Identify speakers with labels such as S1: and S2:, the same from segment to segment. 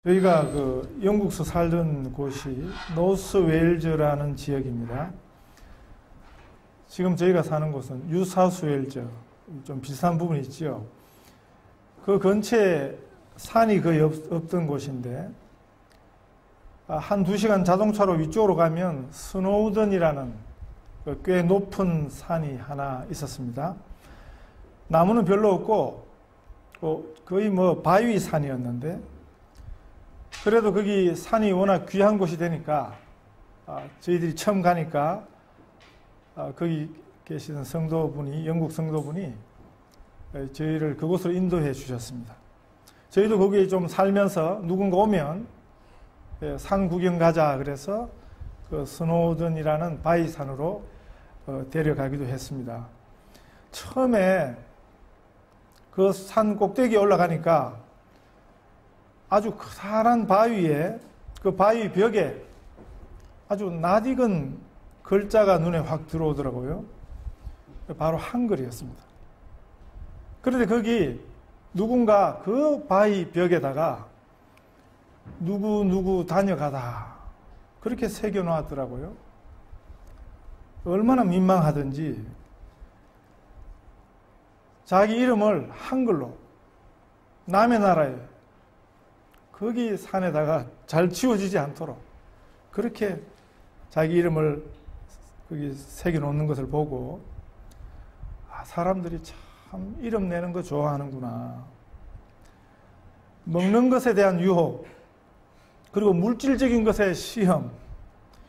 S1: 저희가 영국서 살던 곳이 노스 웨일즈라는 지역입니다. 지금 저희가 사는 곳은 뉴사우스 웨일즈, 좀 비슷한 부분이 있죠. 그 근처에 산이 거의 없던 곳인데, 한 2시간 자동차로 위쪽으로 가면 스노우던이라는 꽤 높은 산이 하나 있었습니다. 나무는 별로 없고, 거의 바위 산이었는데, 그래도 거기 산이 워낙 귀한 곳이 되니까 저희들이 처음 가니까 거기 계시던 성도분이, 영국 성도분이 저희를 그곳으로 인도해 주셨습니다. 저희도 거기에 좀 살면서 누군가 오면 산 구경 가자 그래서 그 스노우던이라는 바위산으로 데려가기도 했습니다. 처음에 그 산 꼭대기에 올라가니까 아주 커다란 바위에, 그 바위 벽에 아주 낯익은 글자가 눈에 확 들어오더라고요. 바로 한글이었습니다. 그런데 거기 누군가 그 바위 벽에다가 누구 다녀가다 그렇게 새겨 놓았더라고요. 얼마나 민망하든지 자기 이름을 한글로 남의 나라에 거기 산에다가 잘 지워지지 않도록 그렇게 자기 이름을 거기 새겨 놓는 것을 보고 사람들이 참 이름 내는 거 좋아하는구나. 먹는 것에 대한 유혹, 그리고 물질적인 것의 시험,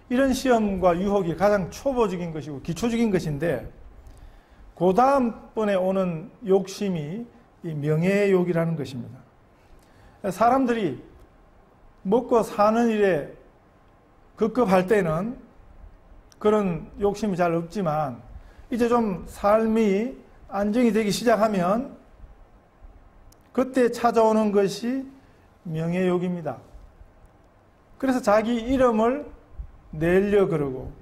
S1: 이런 시험과 유혹이 가장 초보적인 것이고 기초적인 것인데, 그 다음번에 오는 욕심이 이 명예의 욕이라는 것입니다. 사람들이 먹고 사는 일에 급급할 때는 그런 욕심이 잘 없지만, 이제 좀 삶이 안정이 되기 시작하면 그때 찾아오는 것이 명예욕입니다. 그래서 자기 이름을 내려 그러고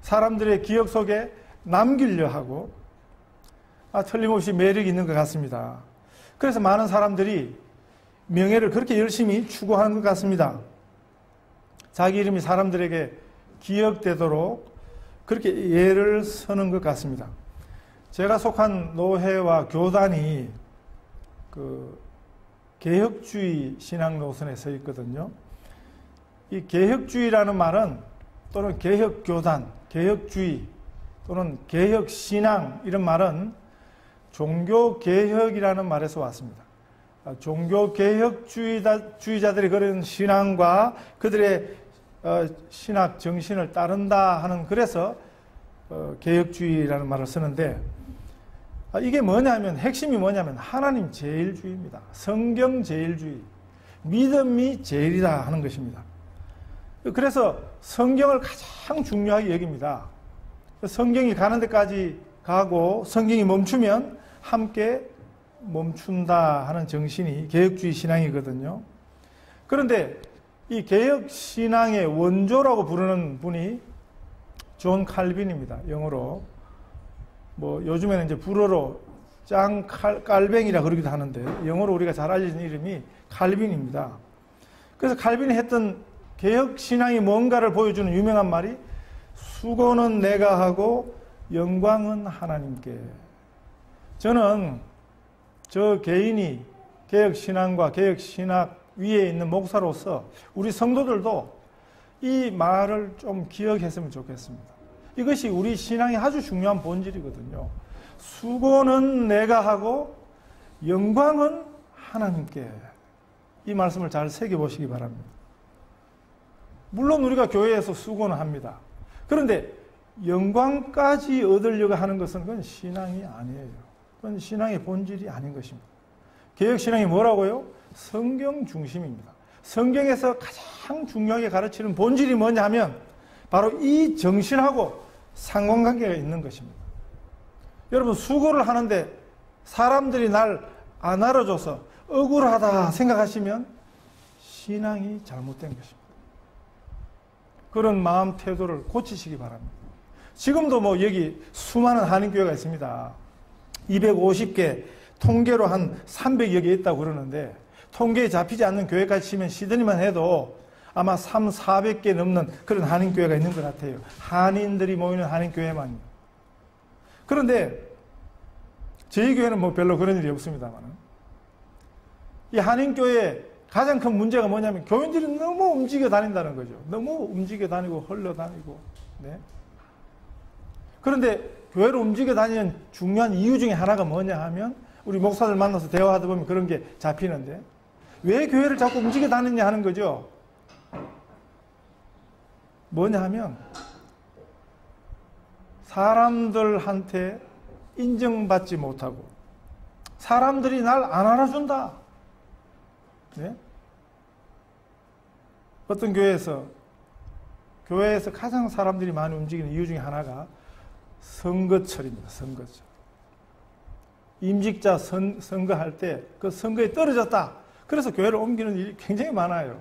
S1: 사람들의 기억 속에 남기려 하고, 틀림없이 매력이 있는 것 같습니다. 그래서 많은 사람들이 명예를 그렇게 열심히 추구하는 것 같습니다. 자기 이름이 사람들에게 기억되도록 그렇게 예를 서는 것 같습니다. 제가 속한 노회와 교단이 개혁주의 신앙 노선에 서 있거든요. 이 개혁주의라는 말은, 또는 개혁교단, 개혁주의 또는 개혁신앙, 이런 말은 종교개혁이라는 말에서 왔습니다. 종교개혁주의자들이 그런 신앙과 그들의 신학 정신을 따른다 하는, 그래서 개혁주의라는 말을 쓰는데, 이게 뭐냐면, 핵심이 뭐냐면 하나님 제일주의입니다. 성경 제일주의, 믿음이 제일이다 하는 것입니다. 그래서 성경을 가장 중요하게 여깁니다. 성경이 가는 데까지 가고 성경이 멈추면 함께 멈춘다 하는 정신이 개혁주의 신앙이거든요. 그런데 이 개혁신앙의 원조라고 부르는 분이 존 칼빈입니다. 영어로. 요즘에는 이제 불어로 짱 깔뱅이라 그러기도 하는데, 영어로 우리가 잘 알려진 이름이 칼빈입니다. 그래서 칼빈이 했던 개혁신앙이 뭔가를 보여주는 유명한 말이, 수고는 내가 하고 영광은 하나님께. 저는 저 개인이 개혁신앙과 개혁신학 위에 있는 목사로서 우리 성도들도 이 말을 좀 기억했으면 좋겠습니다. 이것이 우리 신앙의 아주 중요한 본질이거든요. 수고는 내가 하고 영광은 하나님께. 이 말씀을 잘 새겨보시기 바랍니다. 물론 우리가 교회에서 수고는 합니다. 그런데 영광까지 얻으려고 하는 것은 그건 신앙이 아니에요. 그건 신앙의 본질이 아닌 것입니다. 개혁신앙이 뭐라고요? 성경 중심입니다. 성경에서 가장 중요하게 가르치는 본질이 뭐냐 하면 바로 이 정신하고 상관관계가 있는 것입니다. 여러분, 수고를 하는데 사람들이 날 안 알아줘서 억울하다 생각하시면 신앙이 잘못된 것입니다. 그런 마음 태도를 고치시기 바랍니다. 지금도 여기 수많은 한인교회가 있습니다. 250개, 통계로 한 300여 개 있다고 그러는데, 통계에 잡히지 않는 교회까지 치면 시드니만 해도 아마 400개 넘는 그런 한인교회가 있는 것 같아요. 한인들이 모이는 한인교회만요. 그런데 저희 교회는 뭐 별로 그런 일이 없습니다만, 이 한인교회의 가장 큰 문제가 뭐냐면 교인들이 너무 움직여 다닌다는 거죠. 너무 움직여 다니고 흘러다니고. 네. 그런데 교회로 움직여 다니는 중요한 이유 중에 하나가 뭐냐 하면, 우리 목사들 만나서 대화하다 보면 그런 게 잡히는데, 왜 교회를 자꾸 움직여 다니냐 하는 거죠. 뭐냐 하면 사람들한테 인정받지 못하고 사람들이 날 안 알아준다. 네? 어떤 교회에서 가장 사람들이 많이 움직이는 이유 중에 하나가 선거철입니다. 선거철. 임직자 선거할 때 그 선거에 떨어졌다. 그래서 교회를 옮기는 일이 굉장히 많아요.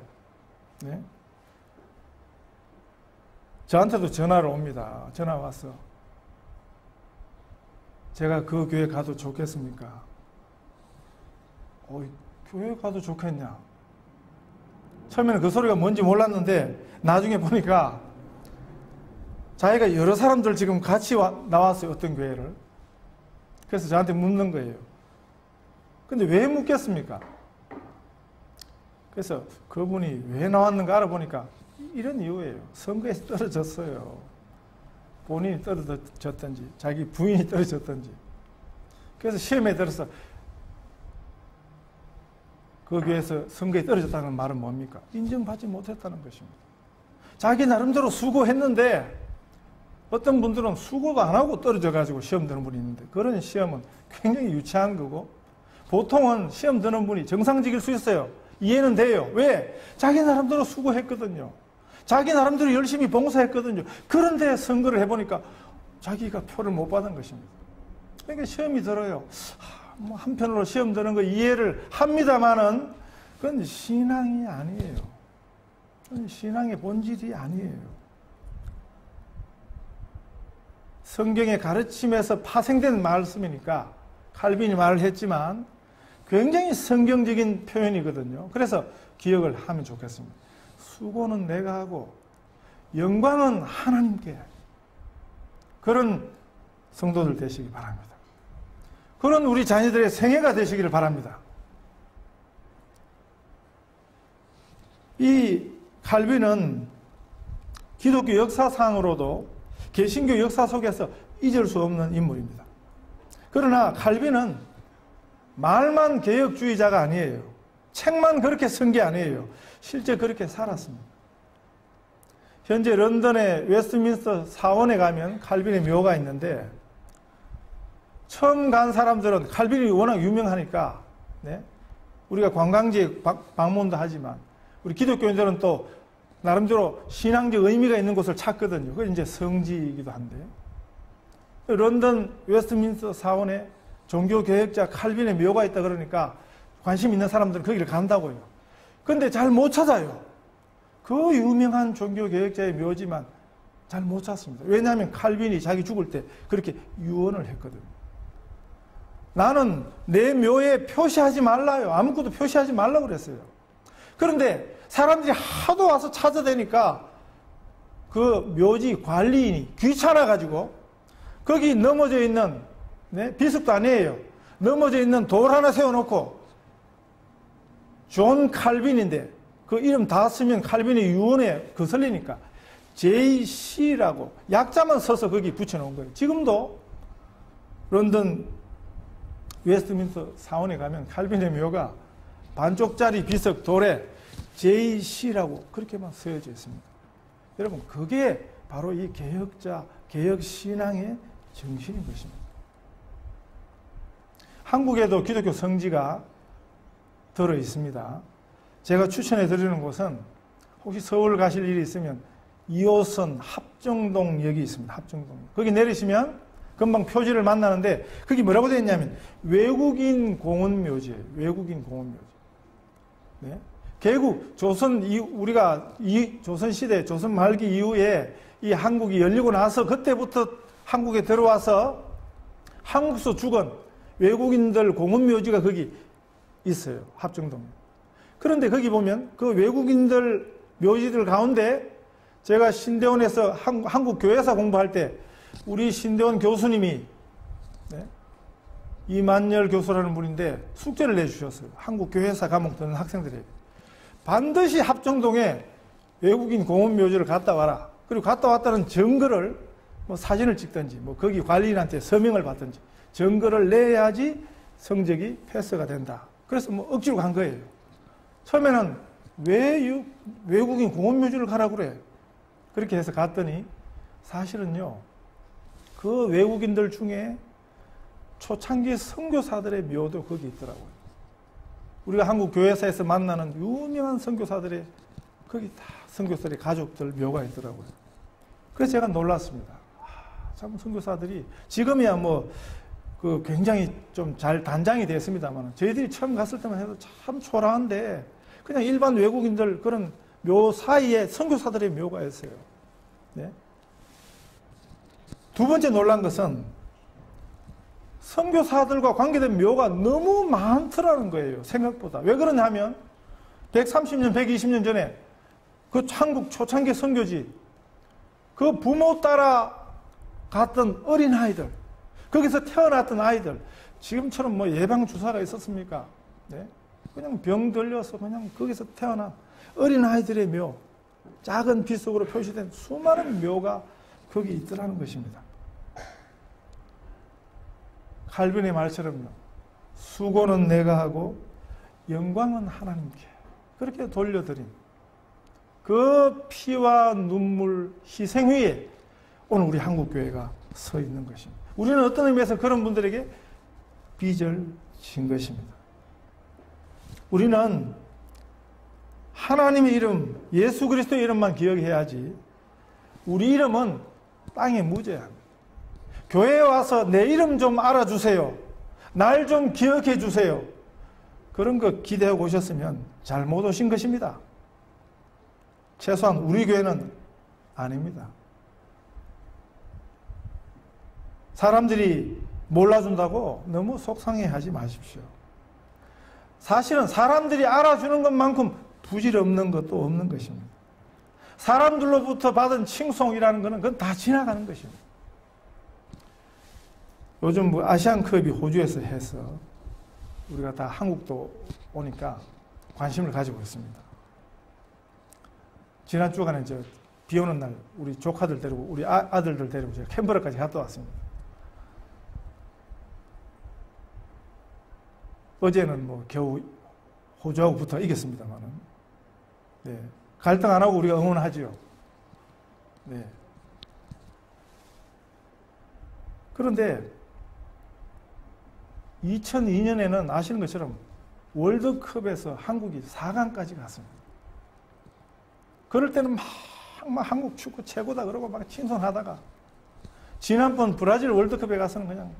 S1: 네? 저한테도 전화를 옵니다. 전화 와서 제가 그 교회 가도 좋겠습니까? 교회 가도 좋겠냐? 처음에는 그 소리가 뭔지 몰랐는데 나중에 보니까 자기가 여러 사람들 지금 같이 나왔어요. 어떤 교회를. 그래서 저한테 묻는 거예요. 근데 왜 묻겠습니까? 그래서 그분이 왜 나왔는가 알아보니까 이런 이유예요. 선거에서 떨어졌어요. 본인이 떨어졌든지 자기 부인이 떨어졌든지. 그래서 시험에 들어서 그 교회에서 선거에 떨어졌다는 말은 뭡니까? 인정받지 못했다는 것입니다. 자기 나름대로 수고했는데 어떤 분들은 수고도 안 하고 떨어져가지고 시험 드는 분이 있는데, 그런 시험은 굉장히 유치한 거고, 보통은 시험 드는 분이 정상직일 수 있어요. 이해는 돼요. 왜? 자기 나름대로 수고했거든요. 자기 나름대로 열심히 봉사했거든요. 그런데 선거를 해보니까 자기가 표를 못 받은 것입니다. 그러니까 시험이 들어요. 한편으로 시험 드는 거 이해를 합니다만은 그건 신앙이 아니에요. 그건 신앙의 본질이 아니에요. 성경의 가르침에서 파생된 말씀이니까 칼빈이 말을 했지만 굉장히 성경적인 표현이거든요. 그래서 기억을 하면 좋겠습니다. 수고는 내가 하고 영광은 하나님께. 그런 성도들 되시기 바랍니다. 그런 우리 자녀들의 생애가 되시기를 바랍니다. 이 칼빈은 기독교 역사상으로도 개신교 역사 속에서 잊을 수 없는 인물입니다. 그러나 칼빈은 말만 개혁주의자가 아니에요. 책만 그렇게 쓴 게 아니에요. 실제 그렇게 살았습니다. 현재 런던의 웨스트민스터 사원에 가면 칼빈의 묘가 있는데, 처음 간 사람들은 칼빈이 워낙 유명하니까, 네? 우리가 관광지에 방문도 하지만 우리 기독교인들은 또 나름대로 신앙적 의미가 있는 곳을 찾거든요. 그게 이제 성지이기도 한데, 런던 웨스트민스터 사원에 종교개혁자 칼빈의 묘가 있다 그러니까 관심 있는 사람들은 거기를 간다고요. 근데 잘 못 찾아요. 그 유명한 종교개혁자의 묘지만 잘 못 찾습니다. 왜냐하면 칼빈이 자기 죽을 때 그렇게 유언을 했거든요. 나는 내 묘에 표시하지 말라요. 아무것도 표시하지 말라고 그랬어요. 그런데 사람들이 하도 와서 찾아대니까 그 묘지 관리인이 귀찮아가지고 거기 넘어져 있는, 네? 비석도 아니에요. 넘어져 있는 돌 하나 세워놓고 존 칼빈인데 그 이름 다 쓰면 칼빈의 유언에 거슬리니까 JC라고 약자만 써서 거기 붙여놓은 거예요. 지금도 런던 웨스트민스터 사원에 가면 칼빈의 묘가 반쪽짜리 비석 돌에 JC라고 그렇게만 쓰여져 있습니다. 여러분, 그게 바로 이 개혁자, 개혁신앙의 정신인 것입니다. 한국에도 기독교 성지가 들어 있습니다. 제가 추천해 드리는 곳은, 혹시 서울 가실 일이 있으면 2호선 합정동역이 있습니다. 합정동. 거기 내리시면 금방 표지를 만나는데 거기 뭐라고 되어 있냐면 외국인 공원묘지예요. 외국인 공원묘지. 네? 개국 우리가 조선 시대, 조선 말기 이후에 이 한국이 열리고 나서 그때부터 한국에 들어와서 한국서 죽은 외국인들 공원묘지가 거기 있어요. 합정동. 그런데 거기 보면 그 외국인들 묘지들 가운데 제가 신대원에서 한국 교회사 공부할 때 우리 신대원 교수님이 이만열 교수라는 분인데 숙제를 내주셨어요. 한국 교회사 과목 듣는 학생들에게. 반드시 합정동에 외국인 공원 묘지를 갔다 와라. 그리고 갔다 왔다는 증거를 뭐 사진을 찍든지 뭐 거기 관리인한테 서명을 받든지 증거를 내야지 성적이 패스가 된다. 그래서 뭐 억지로 간 거예요. 처음에는 왜 외국인 공원 묘지를 가라고 그래? 그렇게 해서 갔더니 사실은요, 그 외국인들 중에 초창기 선교사들의 묘도 거기 있더라고요. 우리가 한국 교회사에서 만나는 유명한 선교사들의 거기 다 선교사들의 가족들 묘가 있더라고요. 그래서 제가 놀랐습니다. 참 선교사들이 지금이야 뭐 그 굉장히 좀 잘 단장이 됐습니다만 저희들이 처음 갔을 때만 해도 참 초라한데 그냥 일반 외국인들 그런 묘 사이에 선교사들의 묘가 있어요. 네? 두 번째 놀란 것은 선교사들과 관계된 묘가 너무 많더라는 거예요. 생각보다. 왜 그러냐면 130년, 120년 전에 그 한국 초창기 선교지 그 부모 따라 갔던 어린아이들 거기서 태어났던 아이들 지금처럼 뭐 예방주사가 있었습니까? 네? 그냥 병 들려서 그냥 거기서 태어난 어린아이들의 묘 작은 빛속으로 표시된 수많은 묘가 거기 있더라는 것입니다. 칼빈의 말처럼요. 수고는 내가 하고 영광은 하나님께 그렇게 돌려드린 그 피와 눈물 희생 위에 오늘 우리 한국교회가 서 있는 것입니다. 우리는 어떤 의미에서 그런 분들에게 빚을 진 것입니다. 우리는 하나님의 이름, 예수 그리스도의 이름만 기억해야지 우리 이름은 땅에 묻어야 합니다. 교회에 와서 내 이름 좀 알아주세요. 날 좀 기억해 주세요. 그런 거 기대하고 오셨으면 잘못 오신 것입니다. 최소한 우리 교회는 아닙니다. 사람들이 몰라준다고 너무 속상해하지 마십시오. 사실은 사람들이 알아주는 것만큼 부질없는 것도 없는 것입니다. 사람들로부터 받은 칭송이라는 것은 그건 다 지나가는 것입니다. 요즘 뭐 아시안컵이 호주에서 해서 우리가 다 한국도 오니까 관심을 가지고 있습니다. 지난 주간에 비 오는 날 우리 조카들 데리고 우리 아들들 데리고 제가 캔버라까지 갔다 왔습니다. 어제는 뭐 겨우 호주하고 붙어 이겼습니다만은 네. 갈등 안 하고 우리가 응원하지요. 네. 그런데 2002년에는 아시는 것처럼 월드컵에서 한국이 4강까지 갔습니다. 그럴 때는 막 한국 축구 최고다 그러고 막 칭송하다가 지난번 브라질 월드컵에 가서는 그냥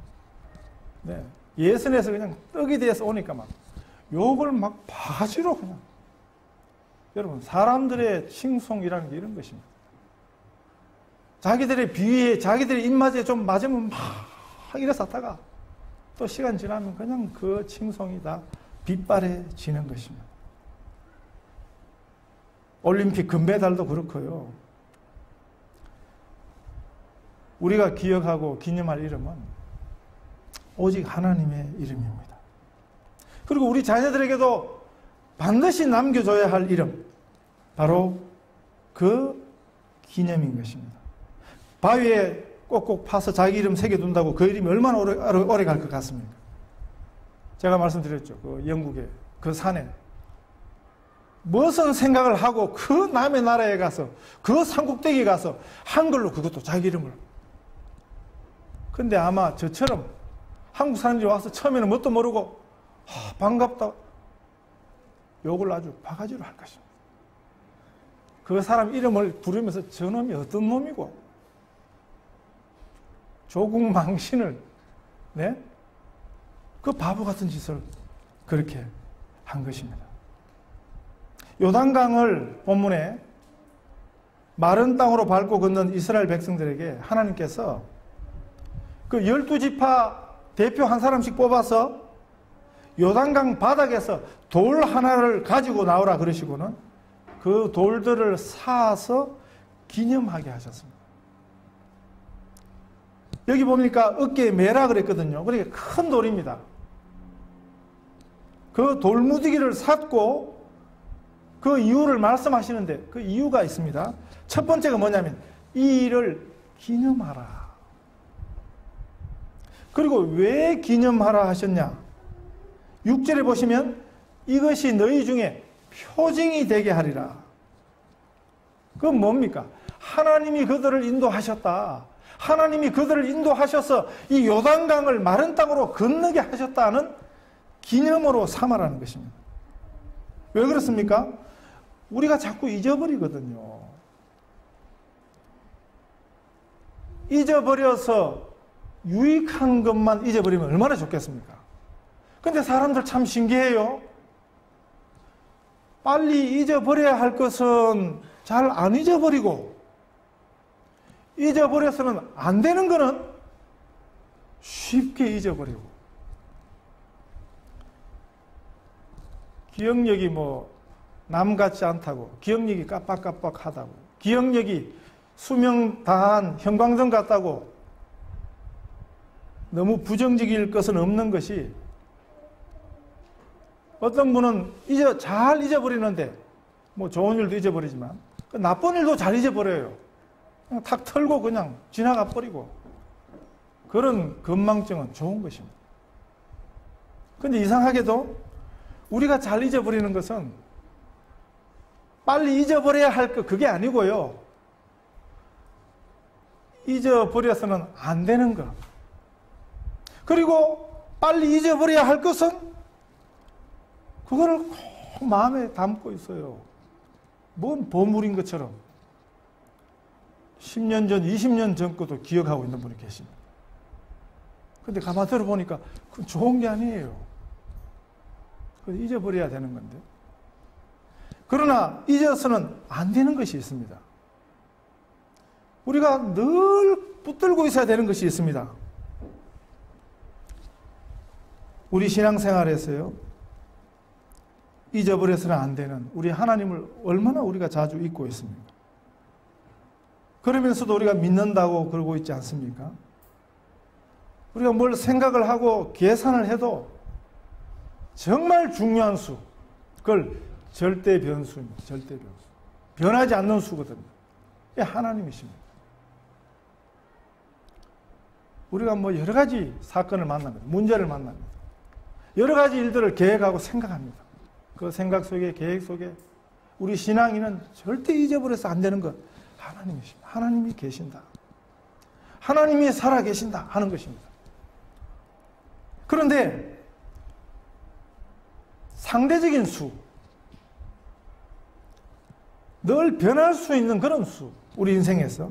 S1: 네, 예선에서 그냥 떡이 돼서 오니까 막 욕을 막 바가지로 그냥 여러분 사람들의 칭송이라는 게 이런 것입니다. 자기들의 비위에 자기들의 입맛에 좀 맞으면 막 이래서 하다가 또 시간 지나면 그냥 그 칭송이 다 빗발해지는 것입니다. 올림픽 금메달도 그렇고요. 우리가 기억하고 기념할 이름은 오직 하나님의 이름입니다. 그리고 우리 자녀들에게도 반드시 남겨줘야 할 이름, 바로 그 기념인 것입니다. 바위에 꼭꼭 파서 자기 이름 새겨둔다고 그 이름이 얼마나 오래 갈 것 같습니까? 제가 말씀드렸죠. 그 영국의 그 산에 무슨 생각을 하고 그 남의 나라에 가서 그 산꼭대기에 가서 한글로 그것도 자기 이름을. 근데 아마 저처럼 한국 사람들이 와서 처음에는 뭣도 모르고 반갑다 욕을 아주 바가지로 할 것입니다. 그 사람 이름을 부르면서 저놈이 어떤 놈이고 조국 망신을 네? 그 바보 같은 짓을 그렇게 한 것입니다. 요단강을 본문에 마른 땅으로 밟고 걷는 이스라엘 백성들에게 하나님께서 그 12지파 대표 한 사람씩 뽑아서 요단강 바닥에서 돌 하나를 가지고 나오라 그러시고는 그 돌들을 쌓아서 기념하게 하셨습니다. 여기 보니까 어깨에 매라 그랬거든요. 그러니까 큰 돌입니다. 그 돌무지기를 샀고 그 이유를 말씀하시는데 그 이유가 있습니다. 첫 번째가 뭐냐면 이 일을 기념하라. 그리고 왜 기념하라 하셨냐? 6절에 보시면 이것이 너희 중에 표징이 되게 하리라. 그건 뭡니까? 하나님이 그들을 인도하셨다. 하나님이 그들을 인도하셔서 이 요단강을 마른 땅으로 건너게 하셨다는 기념으로 삼아라는 것입니다. 왜 그렇습니까? 우리가 자꾸 잊어버리거든요. 잊어버려서 유익한 것만 잊어버리면 얼마나 좋겠습니까? 근데 사람들 참 신기해요. 빨리 잊어버려야 할 것은 잘 안 잊어버리고 잊어버려서는 안 되는 거는 쉽게 잊어버리고 기억력이 남 같지 않다고 기억력이 깜빡깜빡하다고 기억력이 수명 다한 형광등 같다고 너무 부정적일 것은 없는 것이 어떤 분은 잘 잊어버리는데 좋은 일도 잊어버리지만 나쁜 일도 잘 잊어버려요. 그냥 탁 털고 그냥 지나가 버리고 그런 건망증은 좋은 것입니다. 그런데 이상하게도 우리가 잘 잊어버리는 것은 빨리 잊어버려야 할 것 그게 아니고요. 잊어버려서는 안 되는 것. 그리고 빨리 잊어버려야 할 것은 그거를 꼭 마음에 담고 있어요. 뭔 보물인 것처럼 10년 전, 20년 전 것도 기억하고 있는 분이 계십니다. 근데 가만히 들어보니까 그건 좋은 게 아니에요. 그건 잊어버려야 되는 건데. 그러나 잊어서는 안 되는 것이 있습니다. 우리가 늘 붙들고 있어야 되는 것이 있습니다. 우리 신앙생활에서요, 잊어버려서는 안 되는 우리 하나님을 얼마나 우리가 자주 잊고 있습니까? 그러면서도 우리가 믿는다고 그러고 있지 않습니까? 우리가 뭘 생각을 하고 계산을 해도 정말 중요한 수, 그걸 절대 변수입니다. 절대 변수. 변하지 않는 수거든요. 이게 하나님이십니다. 우리가 여러 가지 사건을 만납니다. 문제를 만납니다. 여러 가지 일들을 계획하고 생각합니다. 그 생각 속에, 계획 속에 우리 신앙인은 절대 잊어버려서 안 되는 것, 하나님이십니다. 하나님이 계신다. 하나님이 살아계신다 하는 것입니다. 그런데 상대적인 수, 늘 변할 수 있는 그런 수, 우리 인생에서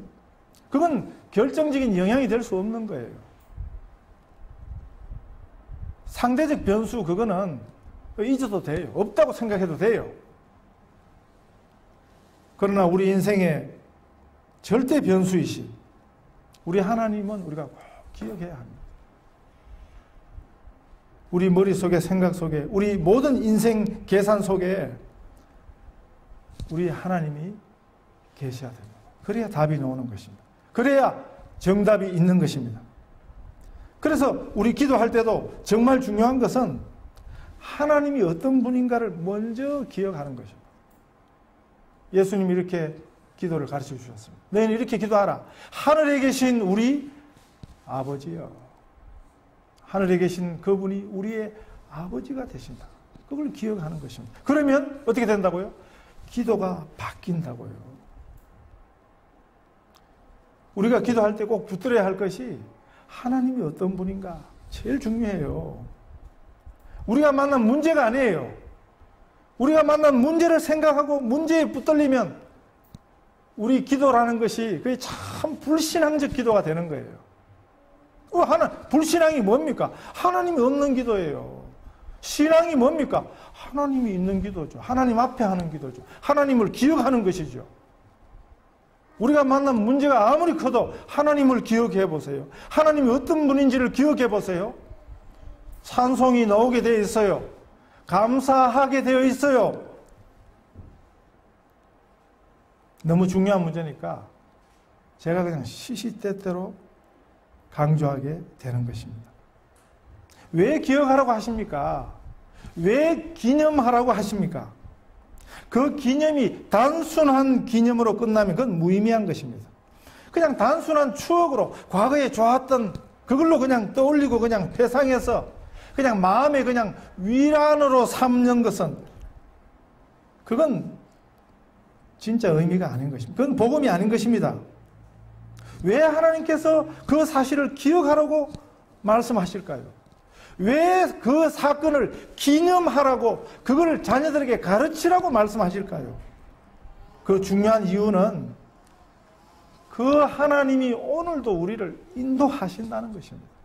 S1: 그건 결정적인 영향이 될 수 없는 거예요. 상대적 변수 그거는 잊어도 돼요. 없다고 생각해도 돼요. 그러나 우리 인생의 절대 변수이신 우리 하나님은 우리가 꼭 기억해야 합니다. 우리 머릿속에, 생각 속에, 우리 모든 인생 계산 속에 우리 하나님이 계셔야 됩니다. 그래야 답이 나오는 것입니다. 그래야 정답이 있는 것입니다. 그래서 우리 기도할 때도 정말 중요한 것은 하나님이 어떤 분인가를 먼저 기억하는 것입니다. 예수님이 이렇게 기도를 가르쳐 주셨습니다. 너희는 이렇게 기도하라. 하늘에 계신 우리 아버지여. 하늘에 계신 그분이 우리의 아버지가 되신다. 그걸 기억하는 것입니다. 그러면 어떻게 된다고요? 기도가 바뀐다고요. 우리가 기도할 때 꼭 붙들어야 할 것이 하나님이 어떤 분인가 제일 중요해요. 우리가 만난 문제가 아니에요. 우리가 만난 문제를 생각하고 문제에 붙들리면 우리 기도라는 것이 그게 참 불신앙적 기도가 되는 거예요. 불신앙이 뭡니까? 하나님이 없는 기도예요. 신앙이 뭡니까? 하나님이 있는 기도죠. 하나님 앞에 하는 기도죠. 하나님을 기억하는 것이죠. 우리가 만난 문제가 아무리 커도 하나님을 기억해 보세요. 하나님이 어떤 분인지를 기억해 보세요. 찬송이 나오게 되어 있어요. 감사하게 되어 있어요. 너무 중요한 문제니까 제가 그냥 시시때때로 강조하게 되는 것입니다. 왜 기억하라고 하십니까? 왜 기념하라고 하십니까? 그 기념이 단순한 기념으로 끝나면 그건 무의미한 것입니다. 그냥 단순한 추억으로 과거에 좋았던 그걸로 그냥 떠올리고 그냥 회상해서 그냥 마음에 그냥 위란으로 삼는 것은 그건 진짜 의미가 아닌 것입니다. 그건 복음이 아닌 것입니다. 왜 하나님께서 그 사실을 기억하라고 말씀하실까요? 왜 그 사건을 기념하라고 그걸 자녀들에게 가르치라고 말씀하실까요? 그 중요한 이유는 그 하나님이 오늘도 우리를 인도하신다는 것입니다.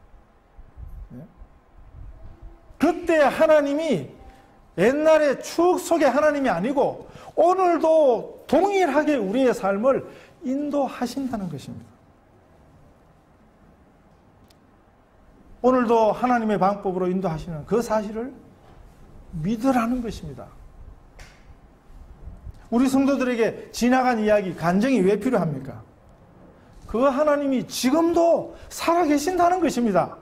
S1: 그때 하나님이 옛날의 추억 속의 하나님이 아니고 오늘도 동일하게 우리의 삶을 인도하신다는 것입니다. 오늘도 하나님의 방법으로 인도하시는 그 사실을 믿으라는 것입니다. 우리 성도들에게 지나간 이야기, 간증이 왜 필요합니까? 그 하나님이 지금도 살아계신다는 것입니다.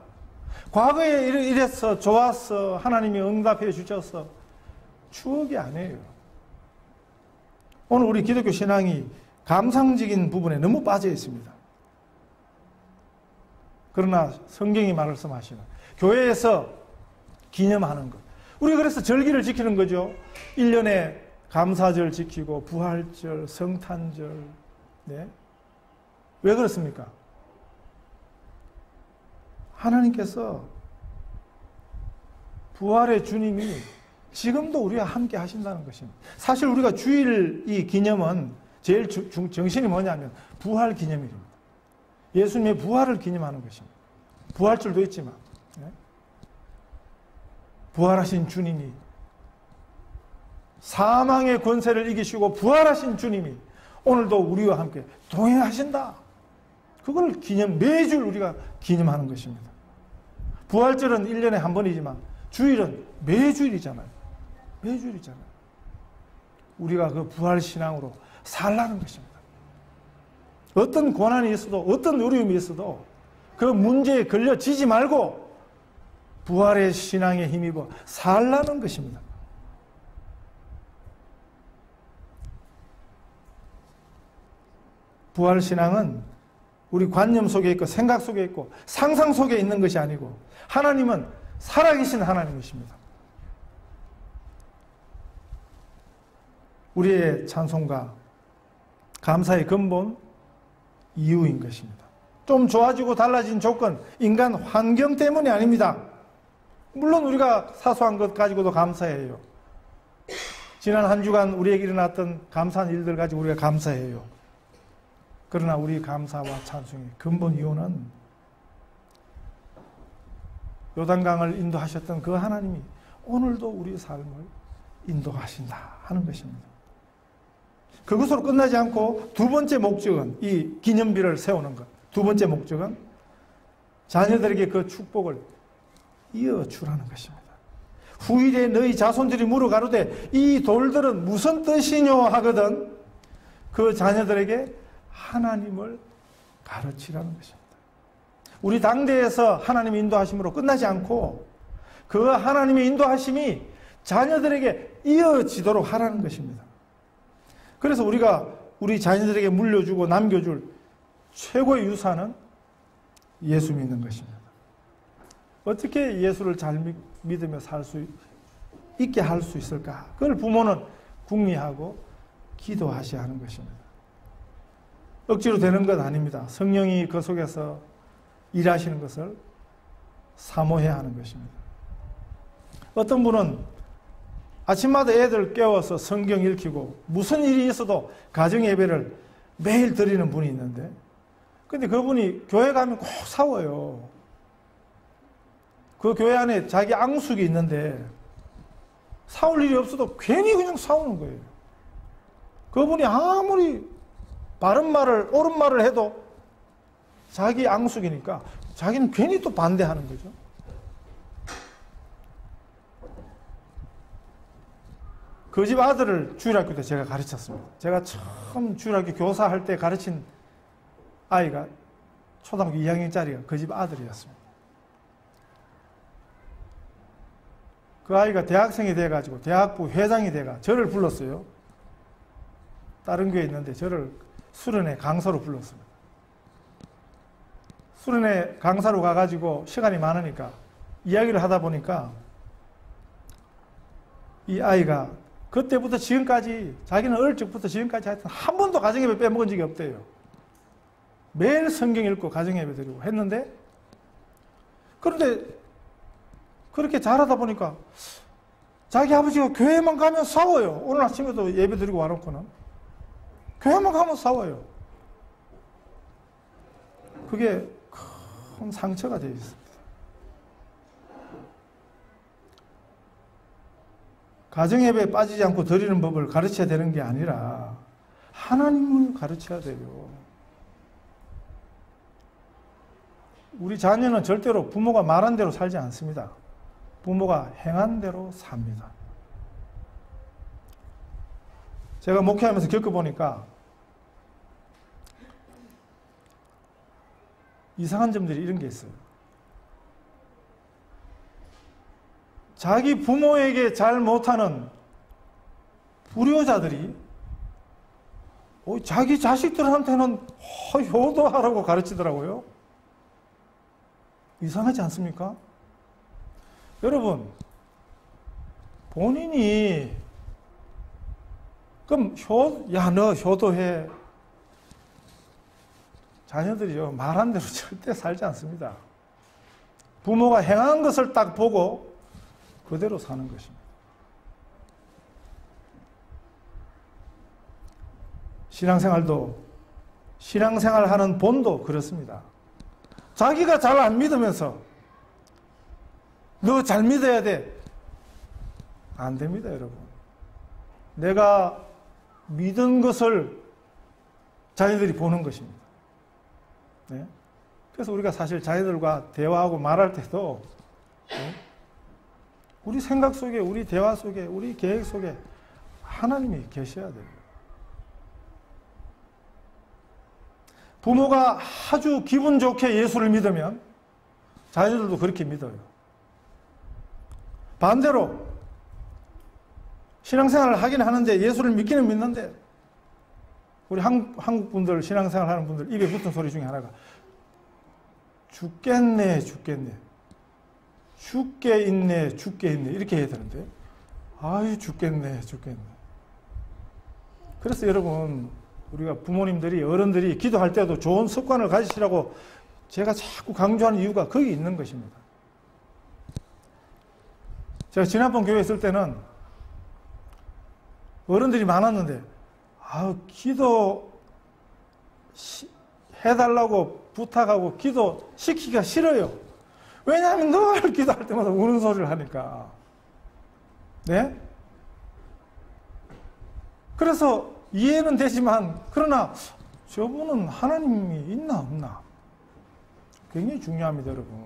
S1: 과거에 이랬어, 좋았어, 하나님이 응답해 주셔서 추억이 아니에요. 오늘 우리 기독교 신앙이 감상적인 부분에 너무 빠져 있습니다. 그러나 성경이 말씀하시는 교회에서 기념하는 것. 우리 그래서 절기를 지키는 거죠. 1년에 감사절 지키고 부활절, 성탄절. 네. 왜 그렇습니까? 하나님께서 부활의 주님이 지금도 우리와 함께 하신다는 것입니다. 사실 우리가 주일 이 기념은 제일 정신이 뭐냐면 부활 기념일입니다. 예수님의 부활을 기념하는 것입니다. 부활절도 있지만 부활하신 주님이 사망의 권세를 이기시고 부활하신 주님이 오늘도 우리와 함께 동행하신다. 그걸 매주 우리가 기념하는 것입니다. 부활절은 1년에 한 번이지만 주일은 매주일이잖아요. 매주일이잖아요. 우리가 그 부활신앙으로 살라는 것입니다. 어떤 고난이 있어도 어떤 어려움이 있어도 그 문제에 걸려지지 말고 부활의 신앙에 힘입어 살라는 것입니다. 부활신앙은 우리 관념 속에 있고 생각 속에 있고 상상 속에 있는 것이 아니고 하나님은 살아계신 하나님이십니다. 우리의 찬송과 감사의 근본 이유인 것입니다. 좀 좋아지고 달라진 조건, 인간 환경 때문이 아닙니다. 물론 우리가 사소한 것 가지고도 감사해요. 지난 한 주간 우리에게 일어났던 감사한 일들 가지고 우리가 감사해요. 그러나 우리 감사와 찬송의 근본 이유는 요단강을 인도하셨던 그 하나님이 오늘도 우리의 삶을 인도하신다 하는 것입니다. 그것으로 끝나지 않고 두 번째 목적은 이 기념비를 세우는 것. 두 번째 목적은 자녀들에게 그 축복을 이어주라는 것입니다. 후일에 너희 자손들이 물어가로되 이 돌들은 무슨 뜻이뇨 하거든 그 자녀들에게 하나님을 가르치라는 것입니다. 우리 당대에서 하나님의 인도하심으로 끝나지 않고 그 하나님의 인도하심이 자녀들에게 이어지도록 하라는 것입니다. 그래서 우리가 우리 자녀들에게 물려주고 남겨줄 최고의 유산은 예수 믿는 것입니다. 어떻게 예수를 잘 믿으며 살 수 있게 할 수 있을까? 그걸 부모는 궁리하고 기도하셔야 하는 것입니다. 억지로 되는 것 아닙니다. 성령이 그 속에서 일하시는 것을 사모해야 하는 것입니다. 어떤 분은 아침마다 애들 깨워서 성경 읽히고 무슨 일이 있어도 가정 예배를 매일 드리는 분이 있는데 근데 그분이 교회 가면 꼭 싸워요. 그 교회 안에 자기 앙숙이 있는데 싸울 일이 없어도 괜히 그냥 싸우는 거예요. 그분이 아무리 바른 말을 옳은 말을 해도 자기 앙숙이니까 자기는 괜히 또 반대하는 거죠. 그 집 아들을 주일학교 때 제가 가르쳤습니다. 제가 처음 주일학교 교사할 때 가르친 아이가 초등학교 2학년짜리가 그 집 아들이었습니다. 그 아이가 대학생이 돼가지고 대학부 회장이 돼가 저를 불렀어요. 다른 교회에 있는데 저를 수련회 강사로 불렀습니다. 수련회 강사로 가가지고 시간이 많으니까 이야기를 하다 보니까 이 아이가 그때부터 지금까지 자기는 어릴 적부터 지금까지 하여튼 한 번도 가정예배 빼먹은 적이 없대요. 매일 성경 읽고 가정예배 드리고 했는데, 그런데 그렇게 잘하다 보니까 자기 아버지가 교회만 가면 싸워요. 오늘 아침에도 예배 드리고 와놓고는 교회만 가면 싸워요. 그게 큰 상처가 되어 있습니다. 가정예배에 빠지지 않고 드리는 법을 가르쳐야 되는 게 아니라 하나님을 가르쳐야 돼요. 우리 자녀는 절대로 부모가 말한 대로 살지 않습니다. 부모가 행한 대로 삽니다. 제가 목회하면서 겪어보니까 이상한 점들이 이런 게 있어요. 자기 부모에게 잘 못하는 불효자들이 자기 자식들한테는 효도하라고 가르치더라고요. 이상하지 않습니까? 여러분, 본인이 그럼 너 효도해. 자녀들이요, 말한 대로 절대 살지 않습니다. 부모가 행한 것을 딱 보고 그대로 사는 것입니다. 신앙생활하는 본도 그렇습니다. 자기가 잘 안 믿으면서 너 잘 믿어야 돼. 안 됩니다, 여러분. 내가 믿은 것을 자녀들이 보는 것입니다. 네? 그래서 우리가 사실 자녀들과 대화하고 말할 때도 우리 생각 속에, 우리 대화 속에, 우리 계획 속에 하나님이 계셔야 돼요. 부모가 아주 기분 좋게 예수를 믿으면 자녀들도 그렇게 믿어요. 반대로 신앙생활을 하긴 하는데 예수를 믿기는 믿는데 우리 한국 분들, 신앙생활 하는 분들 입에 붙은 소리 중에 하나가 죽겠네 죽게 있네 이렇게 해야 되는데 아유 죽겠네. 그래서 여러분, 우리가 부모님들이, 어른들이 기도할 때도 좋은 습관을 가지시라고 제가 자꾸 강조하는 이유가 거기 있는 것입니다. 제가 지난번 교회에 있을 때는 어른들이 많았는데 기도 해달라고 부탁하고 기도 시키기가 싫어요. 왜냐하면 늘 기도할 때마다 우는 소리를 하니까. 네? 그래서 이해는 되지만, 그러나 저분은 하나님이 있나 없나 굉장히 중요합니다, 여러분.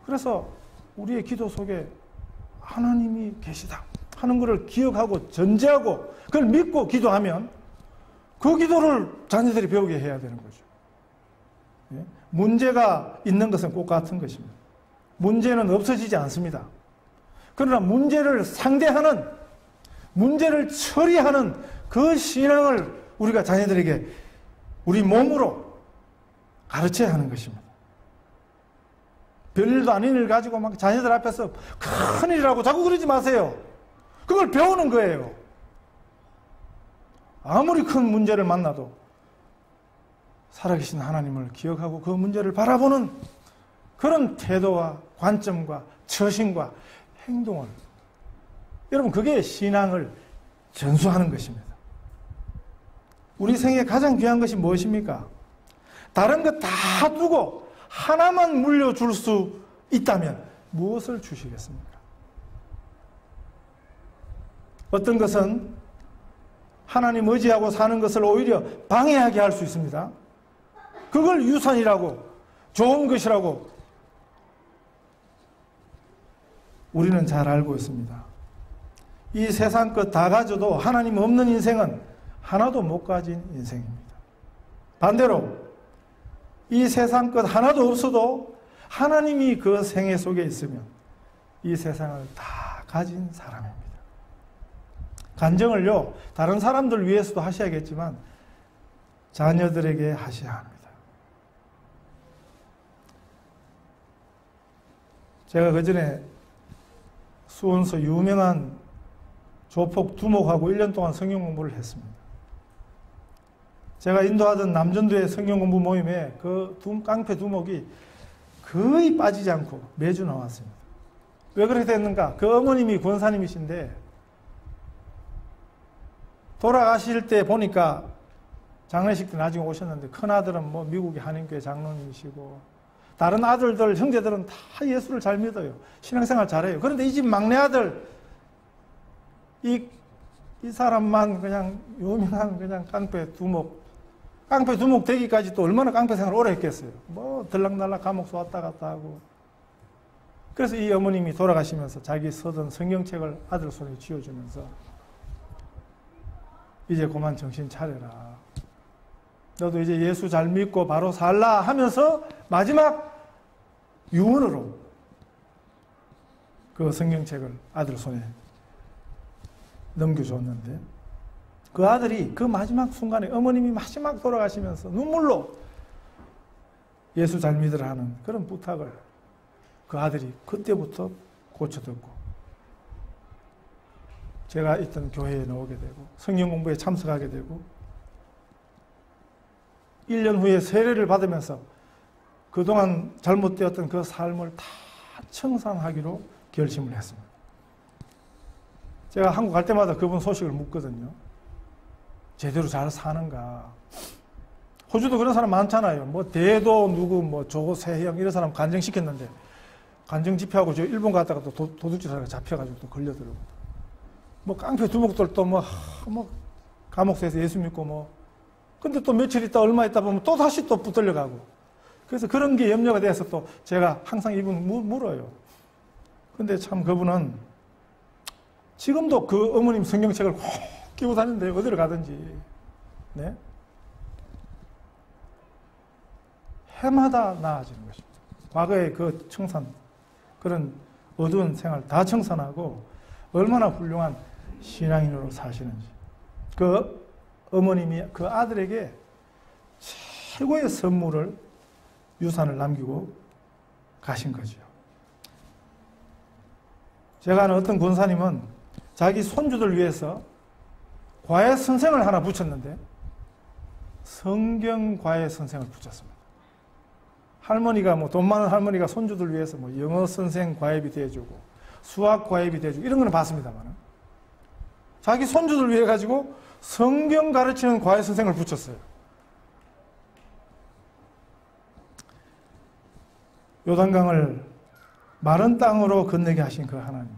S1: 그래서 우리의 기도 속에 하나님이 계시다 하는 것을 기억하고 전제하고 그걸 믿고 기도하면 그 기도를 자녀들이 배우게 해야 되는 거죠. 예? 문제가 있는 것은 꼭 같은 것입니다. 문제는 없어지지 않습니다. 그러나 문제를 상대하는, 문제를 처리하는 그 신앙을 우리가 자녀들에게 우리 몸으로 가르쳐야 하는 것입니다. 별일도 아닌 일 가지고 막 자녀들 앞에서 큰일이라고 자꾸 그러지 마세요. 그걸 배우는 거예요. 아무리 큰 문제를 만나도 살아계신 하나님을 기억하고 그 문제를 바라보는 그런 태도와 관점과 처신과 행동을, 여러분, 그게 신앙을 전수하는 것입니다. 우리 생에 가장 귀한 것이 무엇입니까? 다른 것 다 두고 하나만 물려줄 수 있다면 무엇을 주시겠습니까? 어떤 것은 하나님 의지하고 사는 것을 오히려 방해하게 할 수 있습니다. 그걸 유산이라고, 좋은 것이라고 우리는 잘 알고 있습니다. 이 세상 것 다 가져도 하나님 없는 인생은 하나도 못 가진 인생입니다. 반대로 이 세상 것 하나도 없어도 하나님이 그 생애 속에 있으면 이 세상을 다 가진 사람입니다. 간증을요, 다른 사람들 위해서도 하셔야겠지만 자녀들에게 하셔야 합니다. 제가 그전에 수원서 유명한 조폭 두목하고 1년 동안 성경 공부를 했습니다. 제가 인도하던 남전도의 성경 공부 모임에 그 깡패 두목이 거의 빠지지 않고 매주 나왔습니다. 왜 그렇게 됐는가? 그 어머님이 권사님이신데 돌아가실 때 보니까 장례식 때 나중에 오셨는데 큰아들은 뭐 미국의 한인교회 장로님이시고 다른 아들들, 형제들은 다 예수를 잘 믿어요. 신앙생활 잘해요. 그런데 이 집 막내 아들, 이 사람만 그냥 유명한 그냥 깡패 두목. 깡패 두목 되기까지 또 얼마나 깡패 생활 오래 했겠어요. 뭐 들락날락 감옥서 왔다 갔다 하고. 그래서 이 어머님이 돌아가시면서 자기 쓰던 성경책을 아들 손에 쥐어주면서 이제 그만 정신 차려라. 너도 이제 예수 잘 믿고 바로 살라 하면서 마지막 유언으로 그 성경책을 아들 손에 넘겨줬는데 그 아들이 그 마지막 순간에 어머님이 마지막 돌아가시면서 눈물로 예수 잘 믿으라 하는 그런 부탁을 그 아들이 그때부터 고쳐듣고 제가 있던 교회에 나오게 되고 성경 공부에 참석하게 되고 1년 후에 세례를 받으면서 그동안 잘못되었던 그 삶을 다 청산하기로 결심을 했습니다. 제가 한국 갈 때마다 그분 소식을 묻거든요. 제대로 잘 사는가. 호주도 그런 사람 많잖아요. 뭐 대도 누구 뭐 조세형 이런 사람 간증시켰는데 간증 집회하고 저 일본 갔다가 또 도둑질 하다가 잡혀가지고 또 걸려들고 뭐 깡패 두목들 또 뭐 감옥에서 예수 믿고 뭐 근데 또 며칠 있다 얼마 있다 보면 또 다시 또 붙들려 가고 그래서 그런 게 염려가 돼서 또 제가 항상 이분 물어요. 근데 참 그분은 지금도 그 어머님 성경책을 꼭 끼고 다니는데 어디를 가든지 네? 해마다 나아지는 것입니다. 과거의 그 청산 그런 어두운 생활 다 청산하고 얼마나 훌륭한 신앙인으로 사시는지 그 어머님이 그 아들에게 최고의 선물을 유산을 남기고 가신 거죠. 제가 아는 어떤 권사님은 자기 손주들 위해서 과외 선생을 하나 붙였는데 성경 과외 선생을 붙였습니다. 할머니가 뭐 돈 많은 할머니가 손주들 위해서 뭐 영어 선생 과외비 대주고 수학 과외비 대주고 이런 거는 봤습니다만 자기 손주들 위해 가지고 성경 가르치는 과외 선생을 붙였어요. 요단강을 마른 땅으로 건너게 하신 그 하나님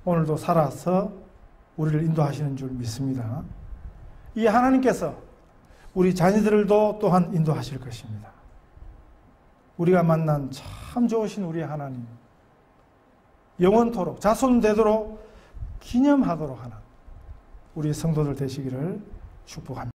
S1: 오늘도 살아서 우리를 인도하시는 줄 믿습니다. 이 하나님께서 우리 자녀들도 또한 인도하실 것입니다. 우리가 만난 참 좋으신 우리 하나님 영원토록 자손되도록 기념하도록 하는 우리 성도들 되시기를 축복합니다.